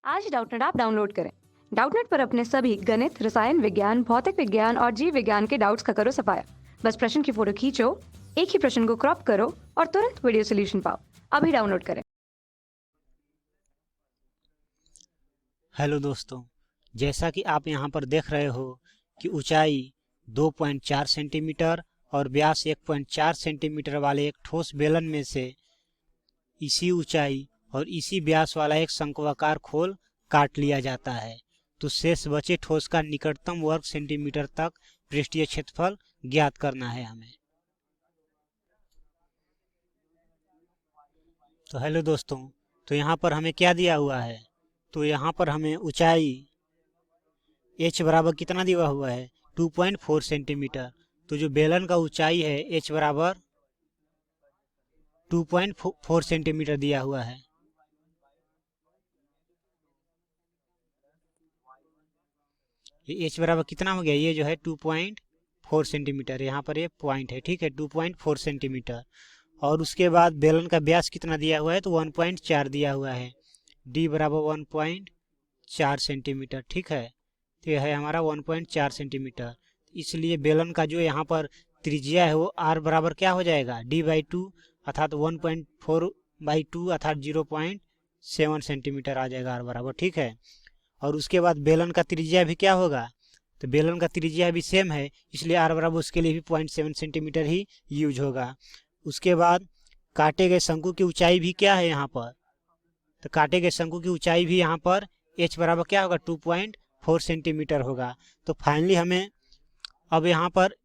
आज Doubtnut app download करें। Doubtnut पर अपने सभी गणित, रसायन विज्ञान, भौतिक विज्ञान और जीव विज्ञान के डाउट्स का करो सफाया। बस प्रश्न की फोटो खींचो, एक ही प्रश्न को क्रॉप करो और तुरंत वीडियो सोल्यूशन पाओ। अभी डाउनलोड करें। हेलो दोस्तों, जैसा कि आप यहाँ पर देख रहे हो कि ऊंचाई 2.4 सेंटीमीटर और व्यास 1.4 सेंटीमीटर वाले एक ठोस बेलन में से इसी ऊंचाई और इसी व्यास वाला एक शंक्वाकार खोल काट लिया जाता है, तो शेष बचे ठोस का निकटतम वर्ग सेंटीमीटर तक पृष्ठीय क्षेत्रफल ज्ञात करना है हमें। तो हेलो दोस्तों, तो यहाँ पर हमें क्या दिया हुआ है? तो यहाँ पर हमें ऊंचाई h बराबर कितना दिया हुआ है? 2.4 सेंटीमीटर। तो जो बेलन का ऊंचाई है h बराबर 2.4 सेंटीमीटर दिया हुआ है। ये h बराबर कितना हो गया? ये जो है 2.4 सेंटीमीटर, यहाँ पर ये पॉइंट है, ठीक है, 2.4 सेंटीमीटर। और उसके बाद बेलन का व्यास कितना दिया हुआ है? तो 1.4 दिया हुआ है, d बराबर 1.4 सेंटीमीटर, ठीक है। तो यह है हमारा 1.4 सेंटीमीटर। इसलिए बेलन का जो यहाँ पर त्रिज्या है वो r बराबर क्या हो जाएगा? d/2 अर्थात 1.4/2 अर्थात 0.7 सेंटीमीटर आ जाएगा r बराबर, ठीक है। और उसके बाद बेलन का त्रिज्या भी क्या होगा? तो बेलन का त्रिज्या भी सेम है, इसलिए r बराबर उसके लिए भी 0.7 सेंटीमीटर ही यूज होगा। उसके बाद काटे गए शंकु की ऊंचाई भी क्या है यहाँ पर? तो काटे गए शंकु की ऊंचाई भी यहाँ पर h बराबर क्या होगा? 2.4 सेंटीमीटर होगा। तो फाइनली हमें अब यहाँ पर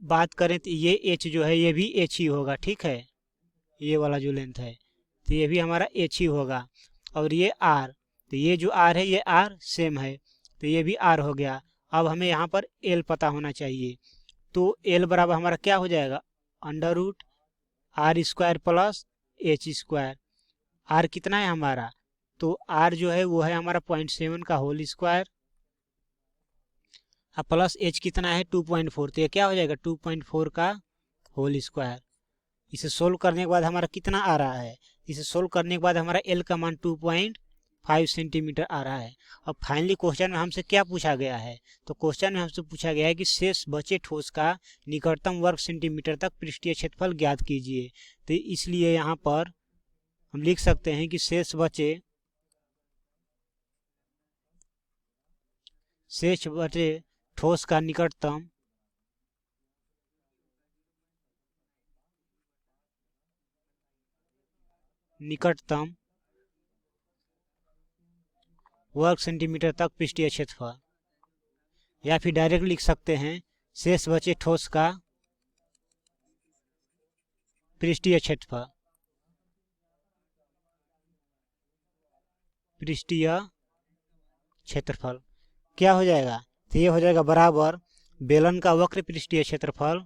बात करें तो ये h जो है ये भी h ही होगा, ठीक है। ये वाला जो लेंथ है तो ये भी हमारा h ही होगा। और ये r, तो ये जो r है ये r सेम है, तो ये भी r हो गया। अब हमें यहाँ पर l पता होना चाहिए। तो l बराबर हमारा क्या हो जाएगा? √r² plus h²। r कितना है हमारा? तो r जो है वो है हमारा 0.7 का होल स्क्वायर, अब प्लस h कितना है? 2.4, तो ये क्या हो जाएगा? 2.4 का होल स्क्वायर। इसे सोल्व करने के बाद हमारा कितना आ रहा है? इसे सोल्व करने के बाद हमारा l का मान 2.5 सेंटीमीटर आ रहा है। अब फाइनली क्वेश्चन में हमसे क्या पूछा गया है? तो क्वेश्चन में हमसे पूछा गया है कि शेष बचे ठोस का निकटतम वर्ग सेंटीमीटर तक पृष्ठीय क्षेत्रफल ज्ञात कीजिए। तो इसलिए यहाँ पर हम लिख सकते हैं कि शेष बचे ठोस का निकटतम वर्ग सेंटीमीटर तक पृष्ठीय क्षेत्रफल, या फिर डायरेक्ट लिख सकते हैं शेष बचे ठोस का पृष्ठीय क्षेत्रफल, क्या हो जाएगा? तो ये हो जाएगा बराबर बेलन का वक्र पृष्ठीय क्षेत्रफल,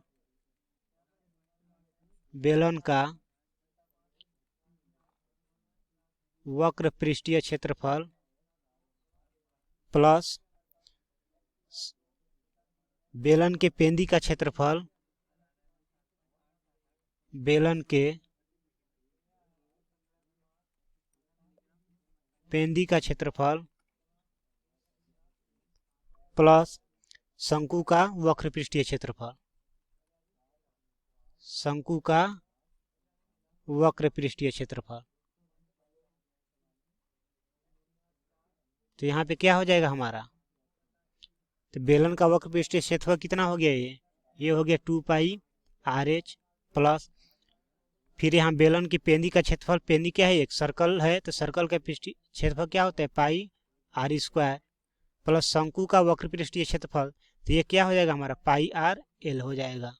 बेलन का वक्र पृष्ठीय क्षेत्रफल प्लस बेलन के पेंदी का क्षेत्रफल, बेलन के पेंदी का क्षेत्रफल प्लस शंकु का वक्र पृष्ठीय क्षेत्रफल, शंकु का वक्र पृष्ठीय क्षेत्रफल। तो यहाँ पे क्या हो जाएगा हमारा? तो बेलन का वक्र पृष्ठीय क्षेत्रफल कितना हो गया? ये हो गया 2πr/h प्लस फिर यहाँ बेलन की पेंदी का क्षेत्रफल, पेंदी क्या है? एक सर्कल है, तो सर्कल का पृष्ठीय क्षेत्रफल क्या होता है? πr² प्लस शंकु का वक्र पृष्ठीय क्षेत्रफल, तो ये क्या हो जाएगा हमारा? πrl हो जाएगा।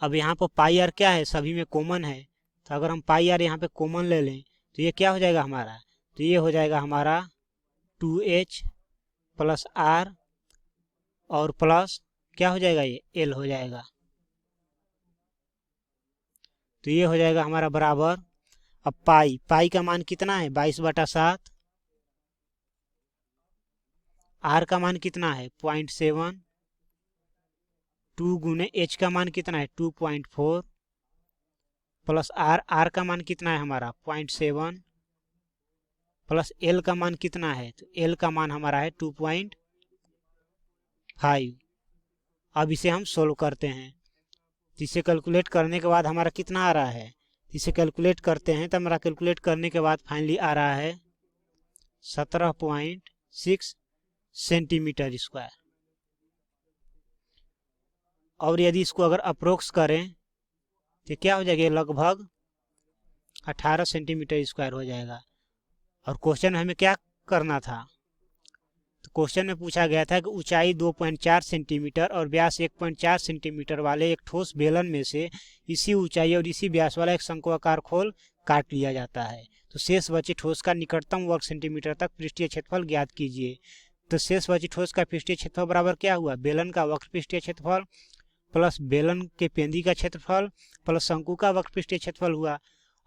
अब यहाँ पर πr क्या है? सभी में कॉमन है, तो अगर हम πr यहाँ पे कॉमन ले लें तो ये क्या हो जाएगा हमारा? तो ये हो जाएगा हमारा 2h प्लस r और प्लस क्या हो जाएगा? ये l हो जाएगा। तो ये हो जाएगा हमारा बराबर, अब पाई का मान कितना है? 22/7, r का मान कितना है? 0.7, 2 गुने h का मान कितना है? 2.4 प्लस r का मान कितना है हमारा? 0.7 प्लस एल का मान कितना है, तो एल का मान हमारा है 2.5। अब इसे हम सोल्व करते हैं। इसे कैलकुलेट करने के बाद हमारा कितना आ रहा है, इसे कैलकुलेट करते हैं तो हमारा कैलकुलेट करने के बाद फाइनली आ रहा है 17.6 सेंटीमीटर स्क्वायर। और यदि इसको अगर अप्रोक्स करें तो क्या हो जाएगा, लगभग 18 सेंटीमीटर स्क्वायर हो जाएगा। और क्वेश्चन में हमें क्या करना था, तो क्वेश्चन में पूछा गया था कि ऊंचाई 2.4 सेंटीमीटर और व्यास 1.4 सेंटीमीटर वाले एक ठोस बेलन में से इसी ऊंचाई और इसी व्यास वाला एक शंक्वाकार खोल काट लिया जाता है, तो शेष बचे ठोस का निकटतम वर्ग सेंटीमीटर तक पृष्ठीय क्षेत्रफल ज्ञात कीजिए। तो शेष बचे ठोस का पृष्ठीय क्षेत्रफल बराबर क्या हुआ, बेलन का वक्र पृष्ठीय क्षेत्रफल प्लस बेलन के पेंदी का क्षेत्रफल प्लस शंकु का वक्र पृष्ठीय क्षेत्रफल हुआ।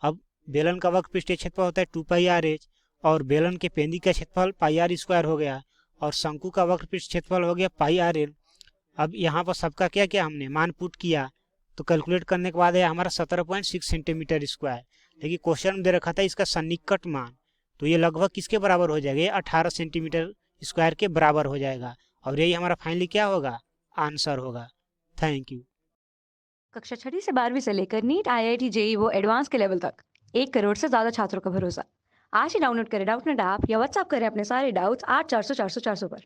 अब बेलन का वक्र पृष्ठीय क्षेत्रफल होता है 2πr/h और बेलन के पेंदी का क्षेत्रफल πr² हो गया और शंकु का वक्र पृष्ठ क्षेत्रफल हो गया πrl। अब यहाँ पर सबका क्या क्या हमने मान पुट किया, तो कैलकुलेट करने के बाद है हमारा 17.6 सेंटीमीटर स्क्वायर। लेकिन क्वेश्चन में दे रखा था इसका सन्निकट मान, तो ये लगभग किसके बराबर हो जाएगा, ये 18 सेंटीमीटर स्क्वायर के बराबर हो जाएगा और यही हमारा फाइनली क्या होगा, आंसर होगा। Thank you. कक्षा 6ठी से 12वीं से लेकर नीट, IIT, JEE वो एडवांस के लेवल तक 1 करोड़ से ज़्यादा छात्रों का भरोसा। आज ही डाउनलोड करें डाउटनेट ऐप या व्हाट्सएप करें अपने सारे डाउट्स 8400 400 400 पर।